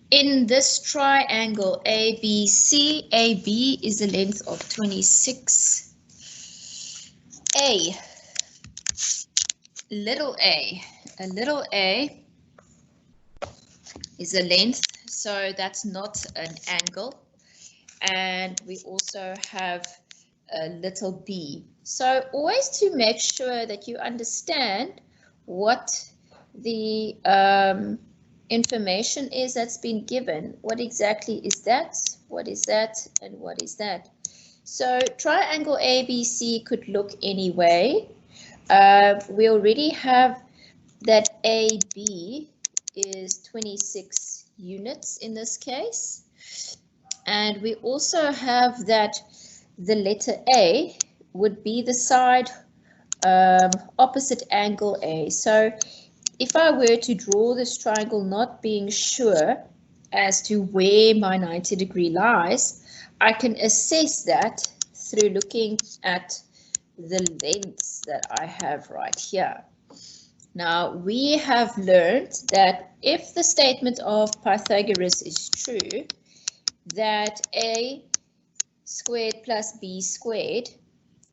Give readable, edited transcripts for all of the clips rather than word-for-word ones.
In this triangle ABC, AB is a length of 26. A little a is a length, so that's not an angle. And we also have a little b. So always to make sure that you understand what the information is that's been given. What exactly is that? What is that? And what is that? So triangle ABC could look any way. We already have that AB is 26 units in this case. And we also have that the letter A would be the side opposite angle A. So if I were to draw this triangle not being sure as to where my 90-degree lies, I can assess that through looking at the lengths that I have right here. Now, we have learned that if the statement of Pythagoras is true, that A squared plus B squared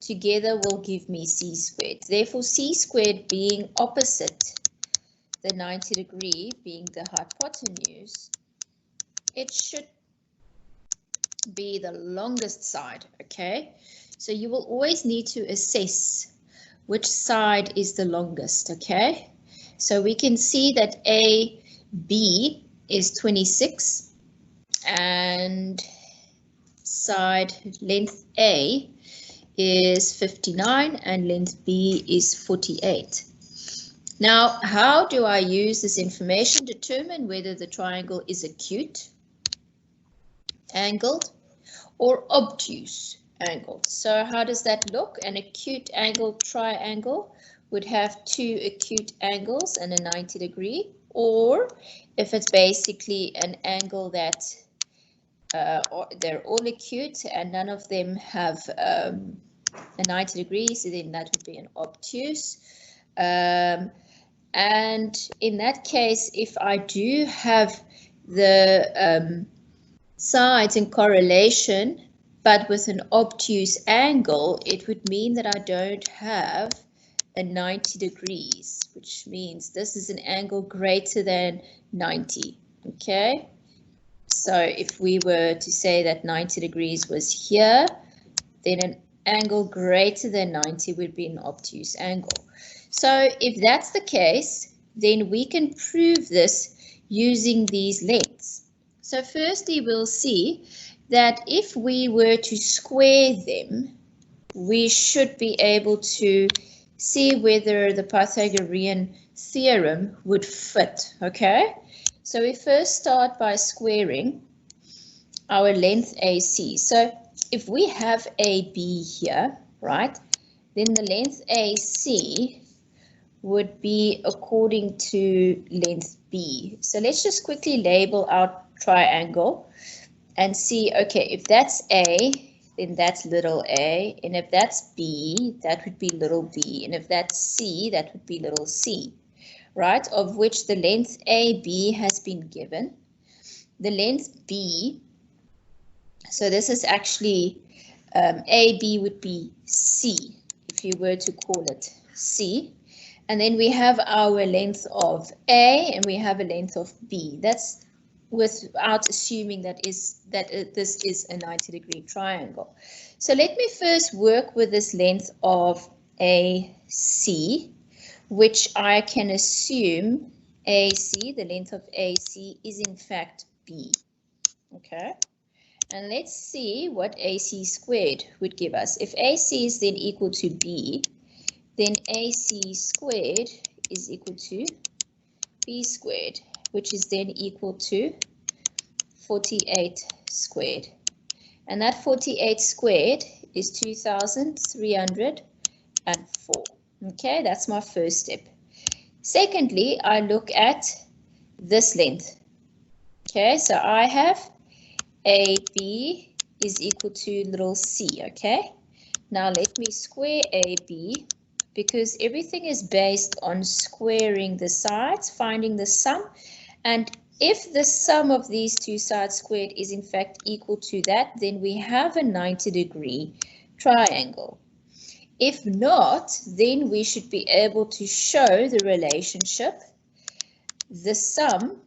together will give me C squared. Therefore, C squared being opposite the 90-degree, being the hypotenuse, it should be the longest side, okay? So you will always need to assess which side is the longest, okay? So we can see that AB is 26 and side length A is 59 and length B is 48. Now, how do I use this information to determine whether the triangle is acute, angled, or obtuse, angled? So how does that look? An acute angled triangle would have two acute angles and a 90-degree, or if it's basically an angle that they're all acute and none of them have a 90 degrees, then that would be an obtuse. And in that case, if I do have the sides in correlation, but with an obtuse angle, it would mean that I don't have a 90 degrees, which means this is an angle greater than 90, okay? So if we were to say that 90 degrees was here, then an angle greater than 90 would be an obtuse angle. So if that's the case, then we can prove this using these lengths. So firstly, we'll see that if we were to square them, we should be able to see whether the Pythagorean theorem would fit, okay? So we first start by squaring our length AC. So if we have AB here, right, then the length AC would be according to length B. So let's just quickly label our triangle and see, okay, if that's A, then that's little a, and if that's B, that would be little b, and if that's C, that would be little c, right, of which the length AB has been given. The length B, so this is actually, AB would be C, if you were to call it C. And then we have our length of A and we have a length of B. That's without assuming that this is a 90-degree triangle. So let me first work with this length of AC, which I can assume AC, the length of AC, is in fact B. Okay. And let's see what AC squared would give us. If AC is then equal to B, then AC squared is equal to B squared, which is then equal to 48 squared. And that 48 squared is 2,304. Okay, that's my first step. Secondly, I look at this length. Okay, so I have AB is equal to little c, okay? Now let me square AB, because everything is based on squaring the sides, finding the sum, and If the sum of these two sides squared is in fact equal to that, then we have a 90-degree triangle. If not, then we should be able to show the relationship, the sum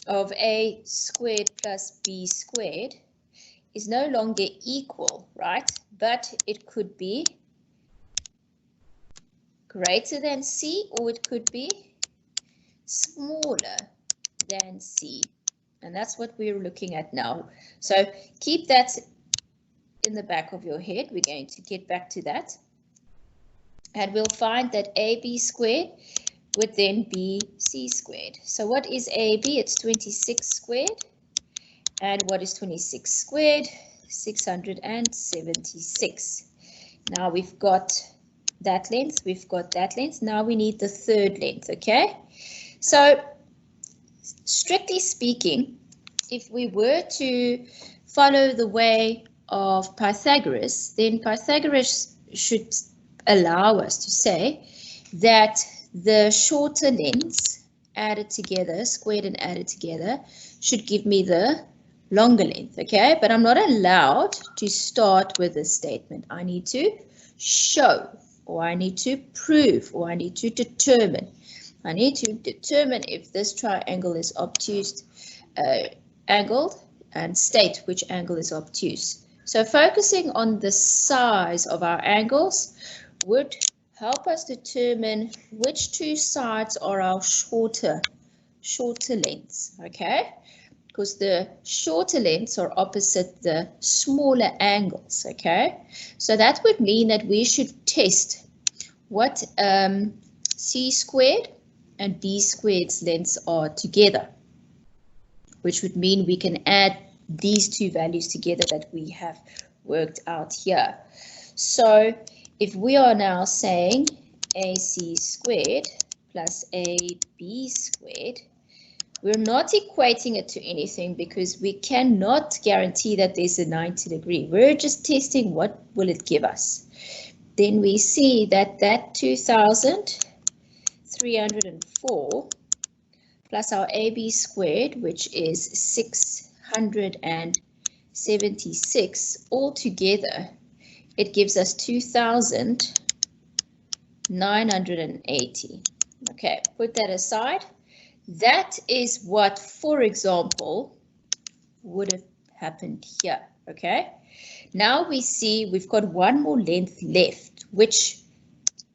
of a squared plus b squared is no longer equal, right? But it could be greater than c, or it could be smaller than c. And that's what we're looking at now. So keep that in the back of your head. We're going to get back to that. And we'll find that ab squared would then be c squared. So what is ab? It's 26 squared. And what is 26 squared? 676. Now we've got that length, we've got that length. Now we need the third length, okay? So strictly speaking, if we were to follow the way of Pythagoras, then Pythagoras should allow us to say that the shorter lengths added together, squared and added together, should give me the longer length, okay? But I'm not allowed to start with this statement. I need to show, or I need to prove, or I need to determine. I need to determine if this triangle is obtuse angled and state which angle is obtuse. So focusing on the size of our angles would help us determine which two sides are our shorter lengths, okay? Because the shorter lengths are opposite the smaller angles, okay? So that would mean that we should test what c squared and b squared's lengths are together, which would mean we can add these two values together that we have worked out here. So if we are now saying ac squared plus ab squared, we're not equating it to anything because we cannot guarantee that there's a 90-degree. We're just testing what will it give us. Then we see that that 2,304 plus our AB squared, which is 676, altogether, it gives us 2,980. Okay, put that aside. That is what, for example, would have happened here, okay? Now we see we've got one more length left, which,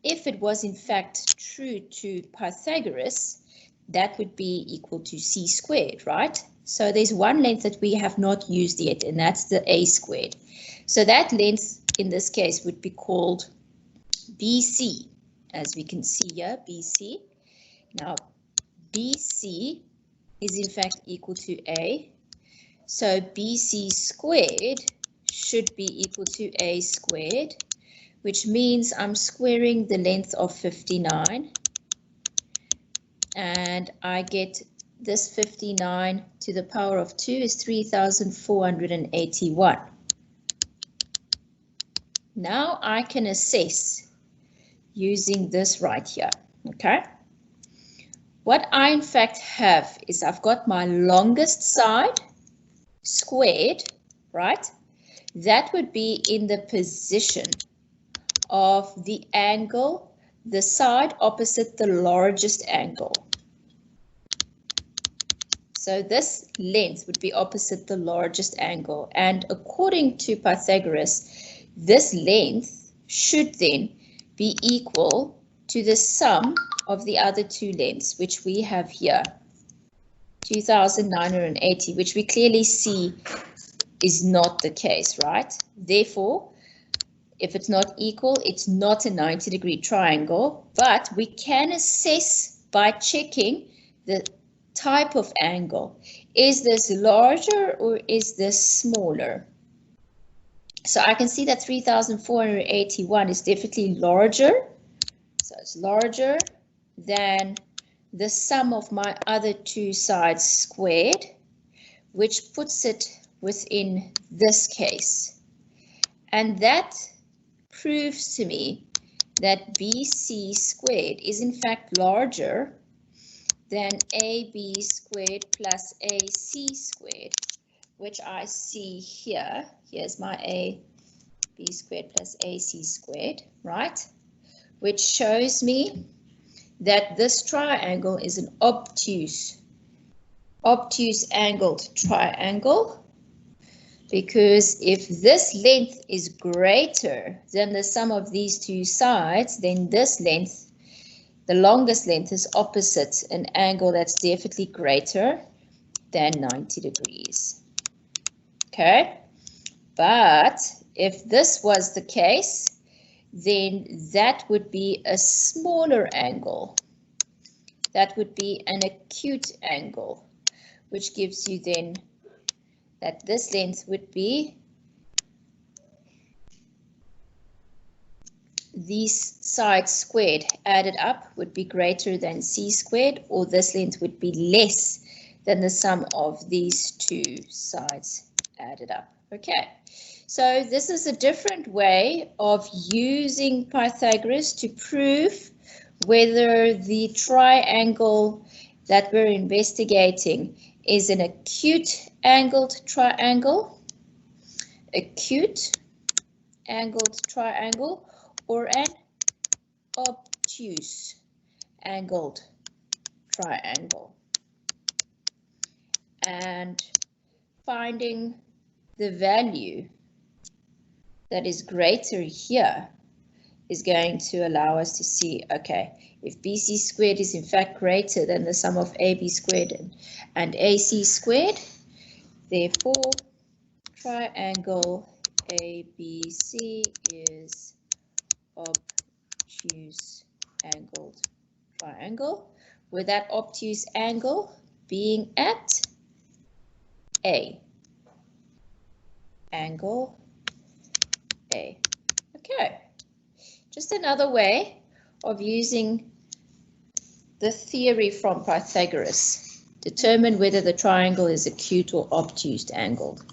if it was in fact true to Pythagoras, that would be equal to c squared, right? So there's one length that we have not used yet, and that's the a squared. So that length in this case would be called BC, as we can see here, BC. Now, BC is in fact equal to A. So BC squared should be equal to A squared, which means I'm squaring the length of 59. And I get this 59 to the power of 2 is 3,481. Now I can assess using this right here, okay? What I in fact have is I've got my longest side squared, right? That would be in the position of the angle, the side opposite the largest angle. So this length would be opposite the largest angle. And according to Pythagoras, this length should then be equal to the sum of the other two lengths, which we have here, 2,980, which we clearly see is not the case, right? Therefore, if it's not equal, it's not a 90-degree triangle, but we can assess by checking the type of angle. Is this larger or is this smaller? So I can see that 3,481 is definitely larger. So it's larger than the sum of my other two sides squared, which puts it within this case. And that proves to me that BC squared is in fact larger than AB squared plus AC squared, which I see here. Here's my AB squared plus AC squared, right? Which shows me that this triangle is an obtuse angled triangle, because if this length is greater than the sum of these two sides, then this length, the longest length, is opposite an angle that's definitely greater than 90 degrees. Okay, but if this was the case, then that would be a smaller angle. That would be an acute angle, which gives you then that this length would be these sides squared added up would be greater than C squared, or this length would be less than the sum of these two sides added up. Okay, so this is a different way of using Pythagoras to prove whether the triangle that we're investigating is an acute angled triangle, or an obtuse angled triangle, and finding the value that is greater here is going to allow us to see, okay, if BC squared is in fact greater than the sum of AB squared and AC squared, therefore triangle ABC is obtuse angled triangle, with that obtuse angle being at A, angle A. Okay, just another way of using the theory from Pythagoras. Determine whether the triangle is acute or obtuse angled.